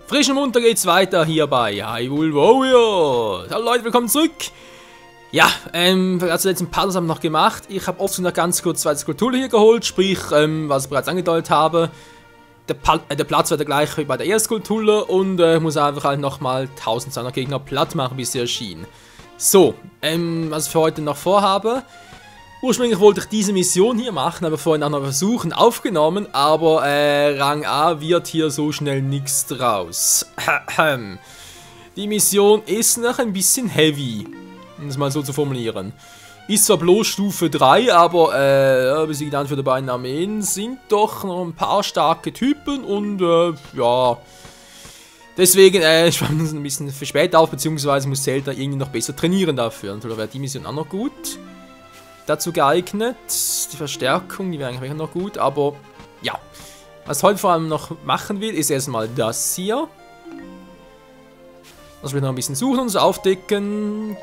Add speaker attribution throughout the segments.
Speaker 1: Frisch und munter geht's weiter hier bei Hyrule Warriors. Hallo Leute, willkommen zurück. Ja, also letzten Part haben wir noch gemacht. Ich habe oft noch ganz kurz zwei Skulpturen hier geholt, sprich, was ich bereits angedeutet habe. Der Platz war der gleiche wie bei der ersten Skulptur und muss einfach halt nochmal 1200 Gegner platt machen, bis sie erschien. So, was ich für heute noch vorhabe. Ursprünglich wollte ich diese Mission hier machen, aber vorhin auch noch versuchen aufgenommen, aber Rang A wird hier so schnell nichts draus. Die Mission ist noch ein bisschen heavy, um es mal so zu formulieren. Ist zwar bloß Stufe 3, aber besiegt dann für die beiden Armeen sind doch noch ein paar starke Typen und ja. Deswegen, ich war ein bisschen für später auf, beziehungsweise muss Zelda irgendwie noch besser trainieren dafür. Und da wäre die Mission auch noch gut dazu geeignet. Die Verstärkung, die wäre eigentlich noch gut, aber ja. Was ich heute vor allem noch machen will, ist erstmal das hier. Das will ich noch ein bisschen suchen und aufdecken.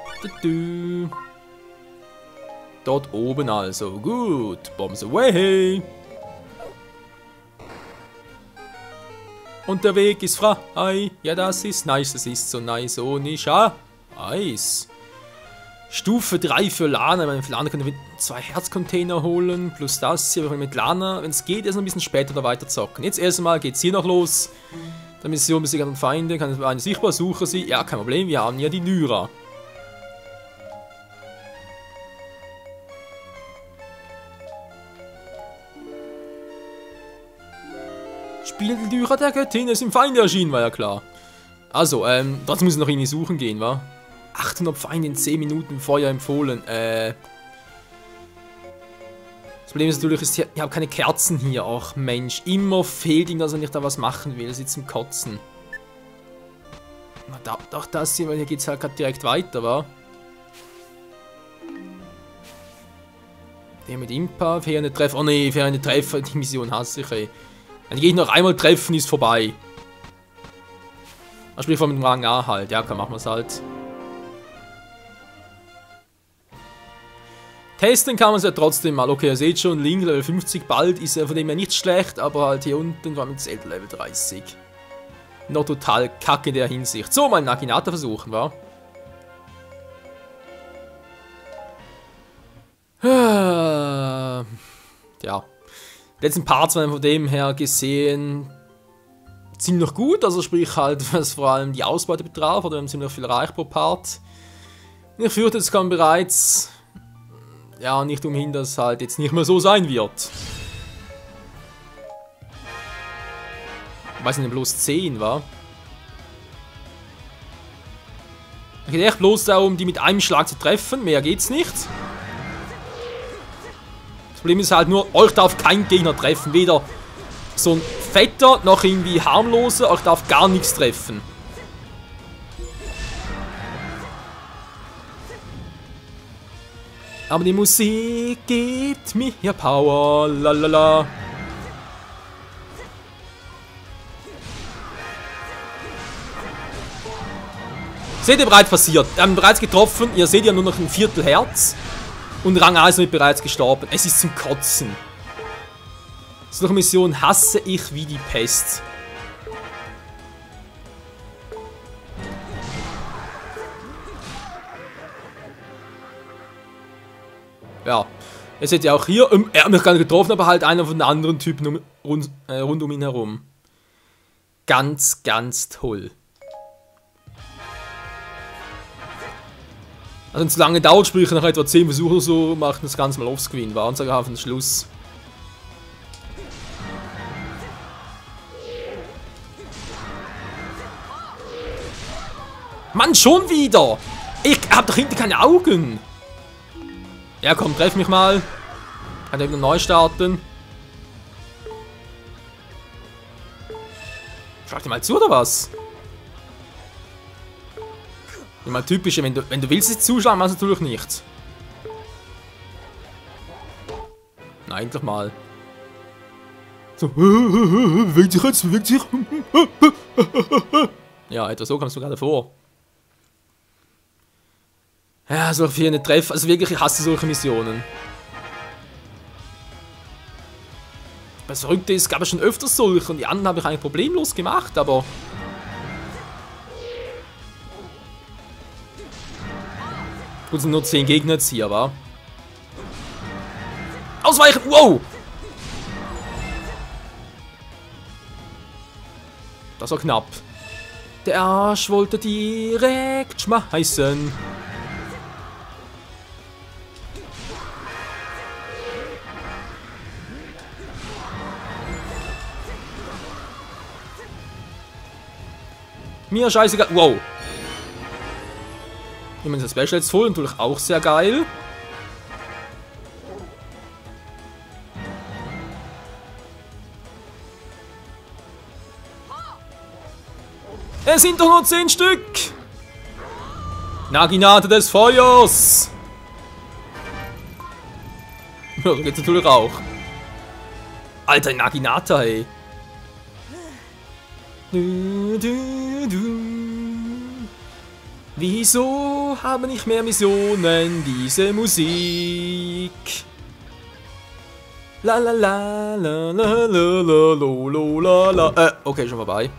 Speaker 1: Dort oben also. Gut. Bombs away. Und der Weg ist frei. Ja, das ist nice. Das ist so nice. Oh, nicht nice. Stufe 3 für Lana. Für Lana können wir 2 Herzcontainer holen. Plus das hier. Wir können mit Lana, wenn es geht, erst ein bisschen später da weiter zocken. Jetzt erstmal geht es hier noch los. Der Mission besiegen an Feinde. Kann eine sichtbar suchen sie. Ja, kein Problem. Wir haben ja die Lyra. Spiele die Lyra der Göttin ist im Feinde erschienen, war ja klar. Also, trotzdem muss ich noch irgendwie suchen gehen, wa? 800 Feinde in 10 Minuten Feuer empfohlen. Das Problem ist natürlich, ich habe keine Kerzen hier. Ach Mensch, immer fehlt ihm, dass er nicht da was machen will. Er sitzt zum Kotzen. Na, doch das hier, weil hier geht es halt gerade direkt weiter, wa? Der mit Impa, fährende Treffer. Oh ne, fährende Treffer, die Mission hasse ich, ey. Wenn die Gegner noch einmal treffen, ist vorbei. Also sprich von dem Rang A halt. Ja, komm, machen wir es halt. Testen kann man es ja trotzdem mal. Okay, ihr seht schon, Link Level 50 bald ist ja von dem her nicht schlecht, aber halt hier unten war mit Zelda Level 30. Noch total kacke in der Hinsicht. So, mal Naginata versuchen, wa? Ja. Die letzten Parts waren von dem her gesehen ziemlich noch gut, also sprich halt, was vor allem die Ausbeute betraf, oder wir haben ziemlich viel erreicht pro Part. Ich fürchte, es kann bereits ja nicht umhin, dass es halt jetzt nicht mehr so sein wird. Ich weiß nicht, bloß 10, wa? Es geht echt bloß darum, die mit einem Schlag zu treffen, mehr geht's nicht. Das Problem ist halt nur, euch darf kein Gegner treffen, weder so ein fetter, noch irgendwie harmloser, euch darf gar nichts treffen. Aber die Musik gibt mir Power, lalala. Seht ihr bereits passiert? Wir haben bereits getroffen, ihr seht ja nur noch ein Viertel Herz. Und Rang A ist damit bereits gestorben. Es ist zum Kotzen. So eine Mission hasse ich wie die Pest. Ja, ihr seht ja auch hier, er hat mich gar nicht getroffen, aber halt einer von den anderen Typen rund um ihn herum. Ganz, ganz toll. Also wenn es lange dauert, sprich nach etwa 10 Versuchen oder so, macht das Ganze mal offscreen, war und sogar auf den Schluss. Mann, schon wieder! Ich hab doch hinten keine Augen! Ja komm, treff mich mal. Kann ich wieder neu starten. Schlag dir mal zu, oder was? Immer typisch, wenn du willst es zuschlagen, machst du natürlich nicht. Na, endlich mal. So, bewegt sich jetzt, bewegt sich. Ja, etwa so kommst du gerade vor. Ja, so für eine Treff, also wirklich, ich hasse solche Missionen. Das Verrückte ist, es gab ja schon öfters solche und die anderen habe ich eigentlich problemlos gemacht, aber Gut, sind nur 10 Gegner jetzt hier, wa? Ausweichen! Wow! Das war knapp. Der Arsch wollte direkt schmeißen. Mir scheißegal. Wow. Nehmen wir das Special jetzt voll, natürlich auch sehr geil. Es sind doch nur 10 Stück. Naginata des Feuers. Ja, so geht's natürlich auch. Alter, Naginata, ey. Wieso haben nicht mehr Missionen diese Musik? La la la la la la la la la la. Okay, schon vorbei.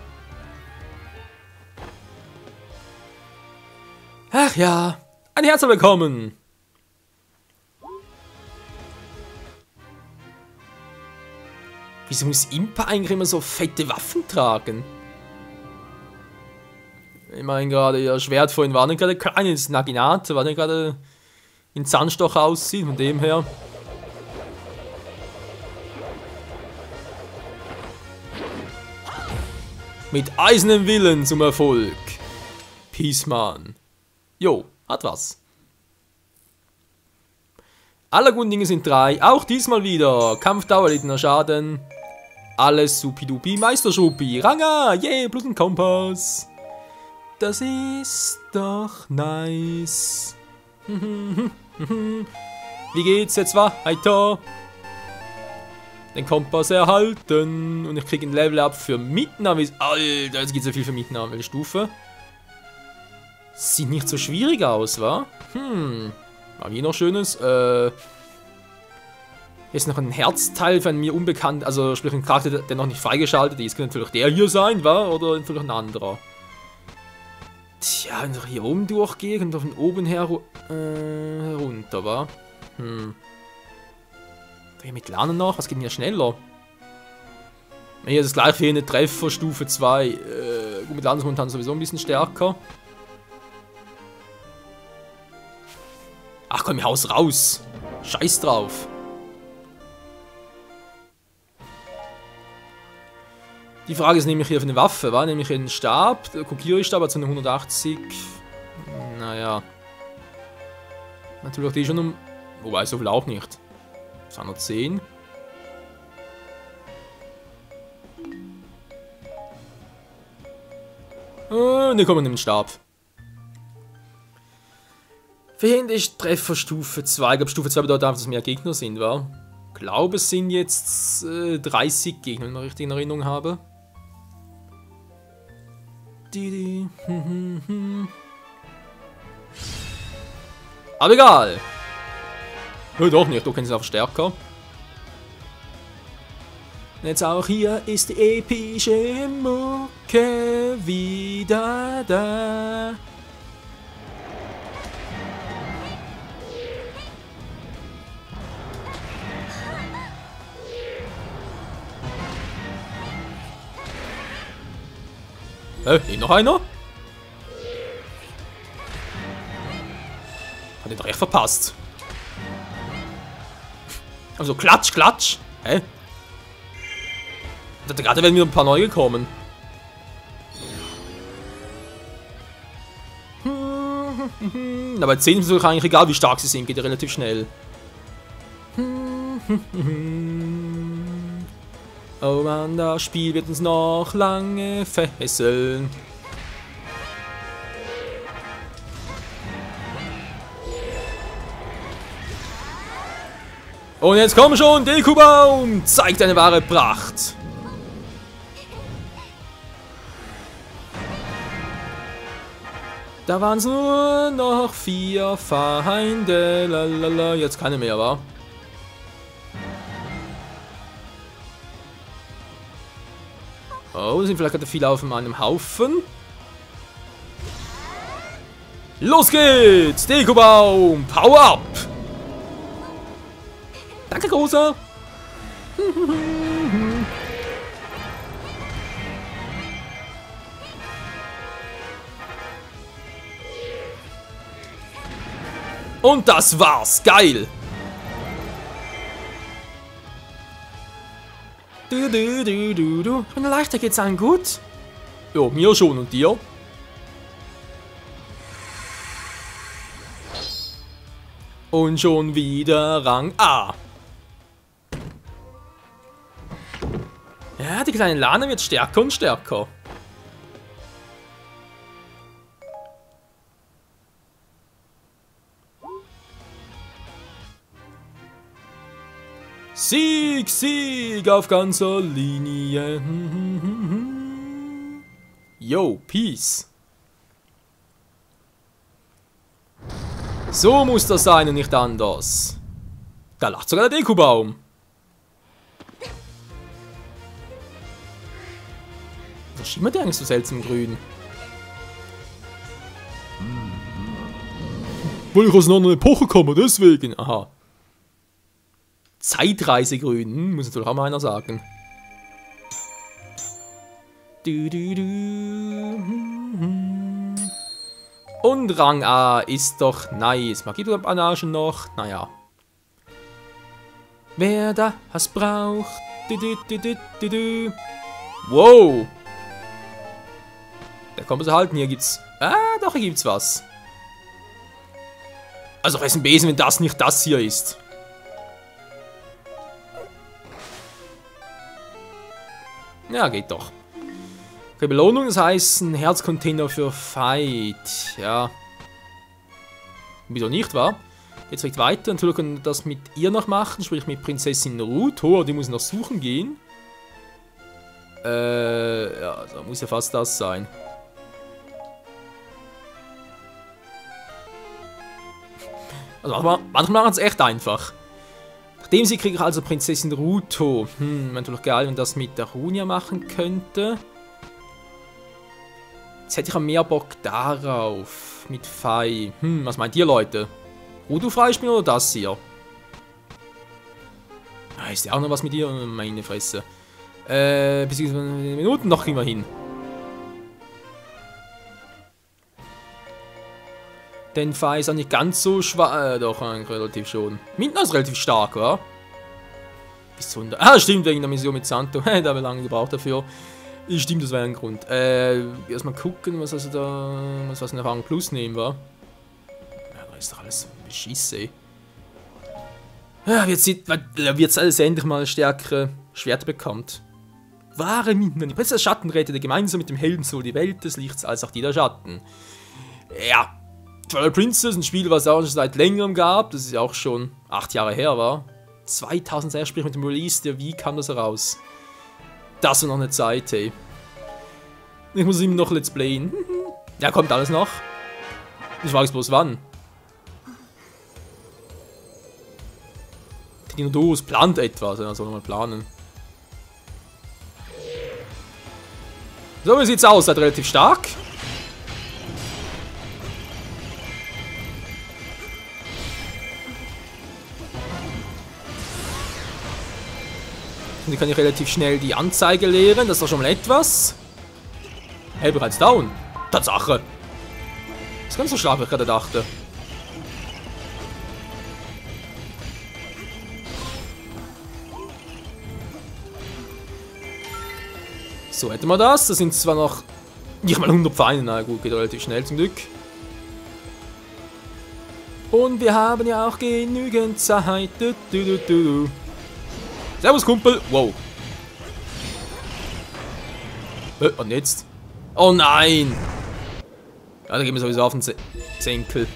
Speaker 1: Ach ja, ein Herz willkommen. Wieso muss Impa eigentlich immer so fette Waffen tragen? Ich meine gerade, ihr Schwert vorhin war nicht gerade klein, das Naginata war nicht gerade in Zahnstocher aussieht, von dem her. Mit eisernem Willen zum Erfolg. Peaceman. Jo, hat was. Alle guten Dinge sind 3, auch diesmal wieder. Kampfdauer, erlittener Schaden. Alles supidupi, Meisterschuppi. Ranga, yeah, plus ein Kompass. Das ist doch nice. Wie geht's jetzt weiter? Den Kompass erhalten. Und ich kriege ein Level Up für Mitnahme. Alter, jetzt geht's ja viel für Mitnahme. Welche Stufe? Sieht nicht so schwierig aus, wa? War hier noch Schönes. Hier ist noch ein Herzteil von mir unbekannt. Also sprich ein Charakter, der noch nicht freigeschaltet ist. Könnte natürlich der hier sein, wa? Oder vielleicht ein anderer. Tja, wenn ich hier oben durchgehe und von oben her runter, wa? Hier mit Lernen noch? Was geht denn hier schneller? Hier ist das gleiche für eine Treffer, Stufe 2. Gut, mit Lernen ist momentan sowieso ein bisschen stärker. Ach komm, ich hau's raus. Scheiß drauf. Die Frage ist nämlich hier für eine Waffe, war nämlich ein Stab, der Kokiri-Stab hat so eine 180. Naja. Natürlich auch die schon um. Wobei, so viel auch nicht. 210. Ne, komm, nimm den Stab. Verhindert ist Trefferstufe 2. Ich glaube, Stufe 2 bedeutet einfach, dass mehr Gegner sind, wa? Ich glaube, es sind jetzt 30 Gegner, wenn ich richtig in Erinnerung habe. Aber egal. Ja, doch nicht, doch können sie einfach stärker. Jetzt auch hier ist die epische Mucke wieder da. Noch einer? Hat den doch echt verpasst. Also klatsch, klatsch. Hä? Da gerade werden wieder ein paar neue gekommen. Na, bei 10 ist es eigentlich egal, wie stark sie sind. Geht ja relativ schnell. Oh Mann, das Spiel wird uns noch lange fesseln. Und jetzt komm schon, Deku-Baum! Zeig deine wahre Pracht! Da waren es nur noch 4 Feinde. Lalala. Jetzt keine mehr, wa? Oh, sind vielleicht gerade viele auf einem Haufen. Los geht's! Dekobaum! Power up! Danke, Großer! Und das war's! Geil! Ich bin leichter, geht's allen gut? Ja, mir schon und dir? Und schon wieder Rang A. Ja, die kleine Lana wird stärker und stärker. Sieg, Sieg auf ganzer Linie. Yo, Peace. So muss das sein und nicht anders. Da lacht sogar der Dekobaum. Was schimmert der eigentlich so seltsam grün? Weil ich aus einer anderen Epoche komme, deswegen. Aha. Zeitreisegrün, muss natürlich auch mal einer sagen. Und Rang A ist doch nice. Magie-Banagen noch, naja. Wer da was braucht. Wow. Der kommt so halten, hier gibt's. Doch, hier gibt's was. Also, was ist ein Besen, wenn das nicht das hier ist? Ja, geht doch. Okay, Belohnung, das heißt ein Herzcontainer für Fight. Ja. Wieso nicht, wa? Jetzt direkt weiter. Natürlich können wir das mit ihr noch machen, sprich mit Prinzessin Ruto. Die muss noch suchen gehen. Ja, da muss ja fast das sein. Also manchmal machen es echt einfach. Nachdem sie kriege ich also Prinzessin Ruto. Natürlich geil, wenn das mit der Runia machen könnte. Jetzt hätte ich auch mehr Bock darauf. Mit Fei. Was meint ihr, Leute? Ruto freispielen oder das hier? Ist ja auch noch was mit ihr? Meine Fresse. Bis 20 Minuten noch immerhin. Denn Fei ist auch nicht ganz so schwach. Doch, relativ schon. Minden ist relativ stark, wa? Bis 100. Stimmt, wegen der Mission mit Santo. Da haben wir lange gebraucht dafür. Stimmt, das wäre ein Grund. Erstmal gucken, was also da. Was in der Rang Plus nehmen war. Ja, da ist doch alles beschissen. Ja, wird alles endlich mal stärkere Schwerter bekommt. Wahre Minden. Die Prinzessin Schattenräte, der gemeinsam mit dem Helden sowohl die Welt des Lichts als auch die der Schatten. Ja. Twilight Princess, ein Spiel, was es auch schon seit längerem gab, das ist ja auch schon 8 Jahre her war. 2006, sprich mit dem Release der Wii kam das heraus. Das war noch eine Zeit, hey. Ich muss ihm noch Let's Playen. Ja, kommt alles noch. Ich frage bloß wann. Dinodorus plant etwas, er soll mal planen. So, wie sieht's aus? Seid relativ stark. Und die kann ich relativ schnell die Anzeige leeren. Das ist doch schon mal etwas. Hey, bereits down. Tatsache. Das ist ganz so stark, wie ich gerade dachte. So, hätten wir das. Das sind zwar noch nicht mal 100 Feinde. Na gut, geht relativ schnell zum Glück. Und wir haben ja auch genügend Zeit. Servus, Kumpel. Wow. Und jetzt? Oh nein. Ja, da gehen wir sowieso auf den Senkel.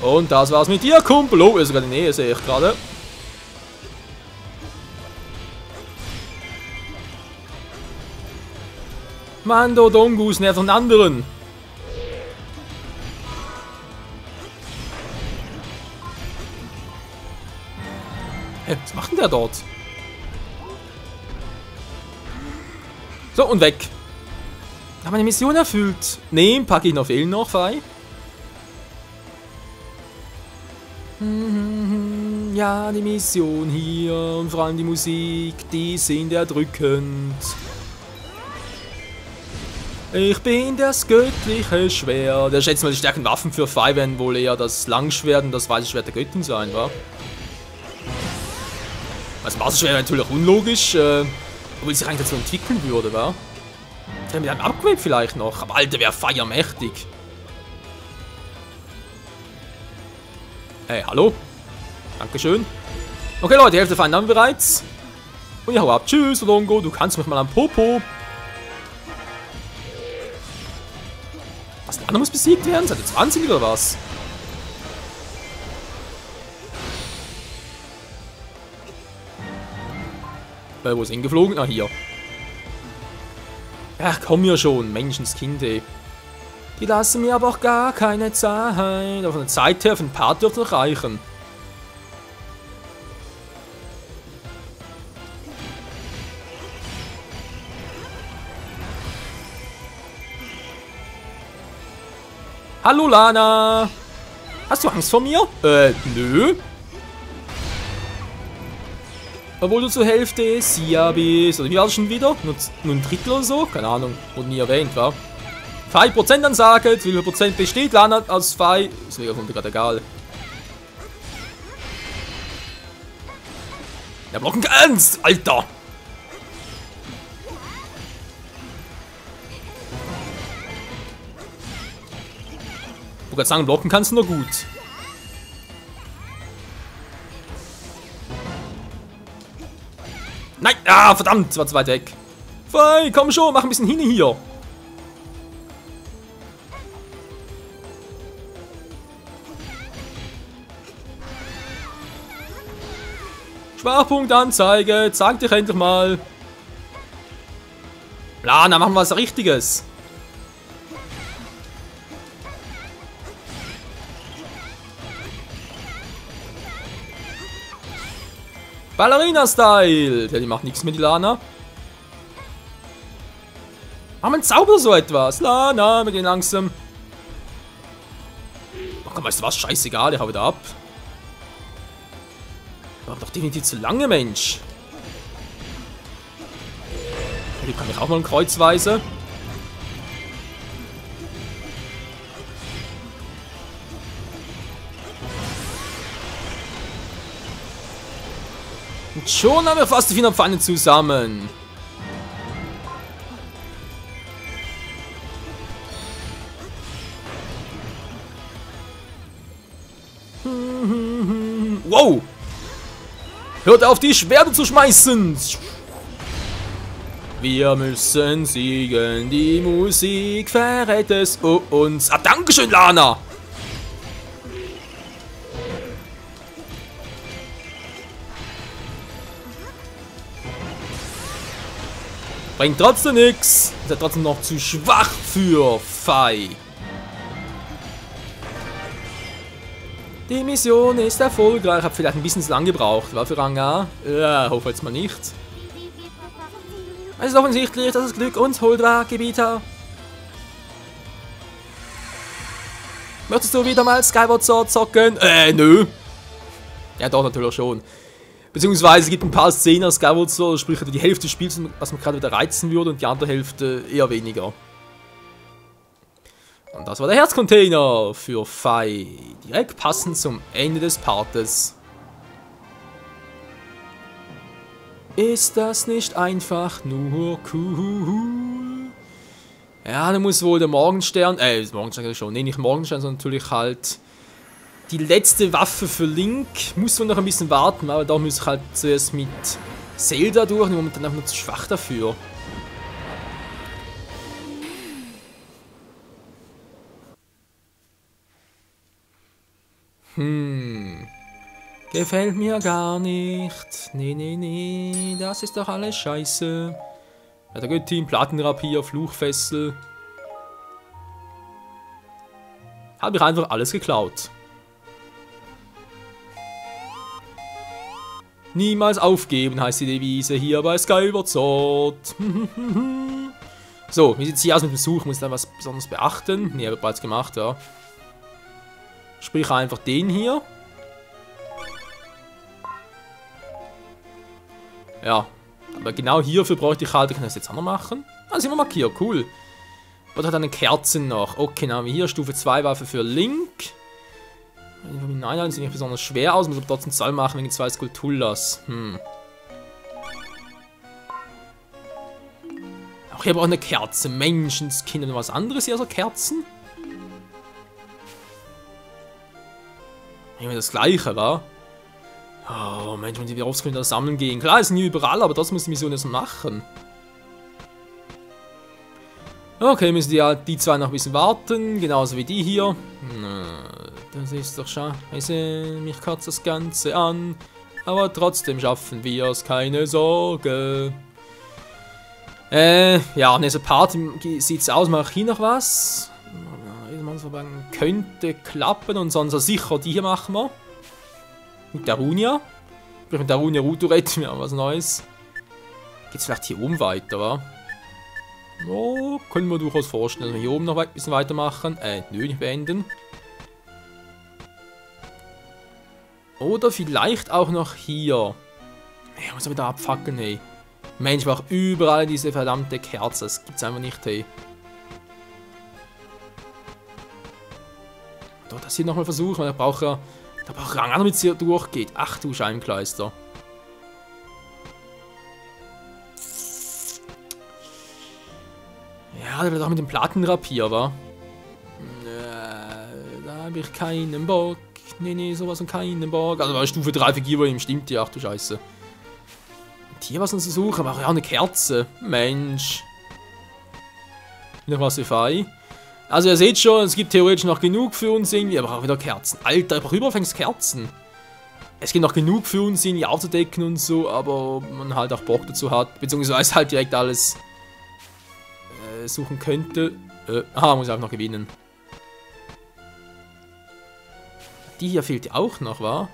Speaker 1: Und das war's mit dir, Kumpel. Oh, er ist sogar in der Nähe, sehe ich gerade. Mando Dongus nervt einen anderen. Hä, was macht denn der dort? So, und weg. Haben wir eine Mission erfüllt? Ne, packe ich noch fehlen noch, Fei. Ja, die Mission hier und vor allem die Musik, die sind erdrückend. Ich bin das göttliche Schwert. Ich schätze mal, die stärkeren Waffen für Fei werden wohl eher das Langschwert und das weiße Schwert der Göttin sein, wa? Das Masterschwert wäre natürlich auch unlogisch, obwohl es sich eigentlich dazu entwickeln würde, wa? Mit einem Upgrade vielleicht noch, aber Alter, wäre Fei mächtig. Hey, hallo? Dankeschön. Okay, Leute, die Hälfte der Feinde haben wir bereits. Und ja, hau ab. Tschüss, Longo, du kannst mich mal am Popo. Was, der andere muss besiegt werden? Seid ihr 20 oder was? Wo ist hingeflogen? Ah, hier. Ach, komm ja schon, Menschenskind, ey. Die lassen mir aber auch gar keine Zeit. Aber von der Zeit her, für ein Part dürfte noch reichen. Hallo, Lana. Hast du Angst vor mir? Nö. Obwohl du zur Hälfte Sia bist. Oder wie war das schon wieder? Nur ein Drittel oder so? Keine Ahnung. Wurde nie erwähnt, wa? 5% Ansage. Wie viel Prozent besteht Lana als Fei? Ist mir gerade egal. Der blocken kannst, Alter! Ich wollte sagen, blocken kannst du nur gut. Nein! Ah, verdammt! War zu weit weg. Fei, komm schon, mach ein bisschen hin hier. Schwachpunktanzeige, zeig dich endlich mal. Lana, machen wir was Richtiges. Ballerina-Style. Ja, die macht nichts mit, die Lana. Machen wir einen Zauber so etwas. Lana, wir gehen langsam. Oh komm, weißt du was? Scheißegal, ich hau wieder ab. Aber doch definitiv zu lange, Mensch. Hier kann ich auch mal ein Kreuzweise. Und schon haben wir fast die 400 Pfanne zusammen. Wow! Hört auf, die Schwerter zu schmeißen! Wir müssen siegen, die Musik verrät es uns. Ah, dankeschön, Lana! Bringt trotzdem nichts. Ist ja trotzdem noch zu schwach für Fei. Die Mission ist erfolgreich. Ich habe vielleicht ein bisschen zu lang gebraucht. War für Rang A? Ja, hoffe jetzt mal nicht. Es ist offensichtlich, dass das Glück uns holt war, Gebieter. Möchtest du wieder mal Skyward Sword zocken? Nö. Ja, doch, natürlich schon. Beziehungsweise es gibt ein paar Szenen aus Skyward Sword, sprich die Hälfte des Spiels, was man gerade wieder reizen würde, und die andere Hälfte eher weniger. Und das war der Herzcontainer für Fei. Direkt passend zum Ende des Partes. Ist das nicht einfach nur cool? Ja, dann muss wohl der Morgenstern, Morgenstern schon, nee, nicht Morgenstern, sondern natürlich halt die letzte Waffe für Link. Muss wohl noch ein bisschen warten, aber da muss ich halt zuerst mit Zelda durch, momentan einfach nur zu schwach dafür. Gefällt mir gar nicht. Nee, das ist doch alles scheiße. Ja, der Göttin, Plattenrapier, Fluchfessel. Habe ich einfach alles geklaut. Niemals aufgeben heißt die Devise hier bei Skyward Sword. So, wie sieht es hier aus mit dem Such? Muss ich da was Besonderes beachten? Ne, habe ich bereits gemacht, ja. Sprich einfach den hier. Ja, aber genau hierfür bräuchte ich halt, ich kann das jetzt auch noch machen. Ah, sind wir markiert, cool. Was hat eine Kerzen noch? Okay, dann haben wir hier Stufe 2 Waffe für Link. Nein, sieht nicht besonders schwer aus, muss aber trotzdem Zahl machen wegen 2 Skulltulas. Ach, ich habe auch eine Kerze. Menschenskinder und was anderes hier, so Kerzen? Immer das gleiche, wa? Oh, Mensch, wenn die wieder aufs Können sammeln gehen. Klar, ist nie überall, aber das muss die Mission jetzt machen. Okay, müssen die zwei noch ein bisschen warten, genauso wie die hier. Das ist doch scheiße, mich kotzt das Ganze an. Aber trotzdem schaffen wir es, keine Sorge. Ja, in dieser Party sieht es aus, mache ich hier noch was. Könnte klappen und sonst sicher die hier machen wir. Mit der Runia. Mit der Runia Rutoret, wir haben was Neues. Geht's vielleicht hier oben weiter, wa? Oh, können wir durchaus vorstellen, dass wir hier oben noch ein bisschen weitermachen. Nö, nicht beenden. Oder vielleicht auch noch hier. Ich muss aber da abfackeln, hey. Mensch, ich brauche überall diese verdammte Kerze. Das gibt's einfach nicht, hey. Doch, das hier nochmal versuchen, weil da braucht Rang, damit es hier durchgeht. Ach du Scheibenkleister. Ja, der wird auch mit dem Plattenrapier, wa? Da habe ich keinen Bock. Nee, sowas und keinen Bock. Also bei Stufe 3 Figur ihm stimmt die, ach du Scheiße. Und hier was uns zu suchen, aber auch eine Kerze. Mensch. Noch was für Fei. Also ihr seht schon, es gibt theoretisch noch genug für uns irgendwie, aber auch wieder Kerzen. Alter, ich brauche überall Kerzen. Es gibt noch genug für uns irgendwie aufzudecken und so, aber man halt auch Bock dazu hat, beziehungsweise halt direkt alles suchen könnte. Muss ich auch noch gewinnen. Die hier fehlt ja auch noch, wa?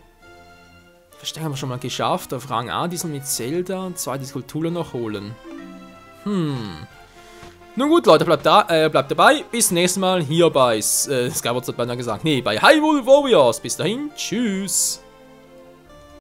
Speaker 1: Verstecken haben wir schon mal geschafft. Auf Rang A, diesen mit Zelda und 2 die Skulpturen noch holen. Nun gut, Leute, bleibt dabei. Bis zum nächsten Mal hier bei Skyward Sword, beinahe gesagt. Nee, bei Hyrule Warriors. Bis dahin, tschüss.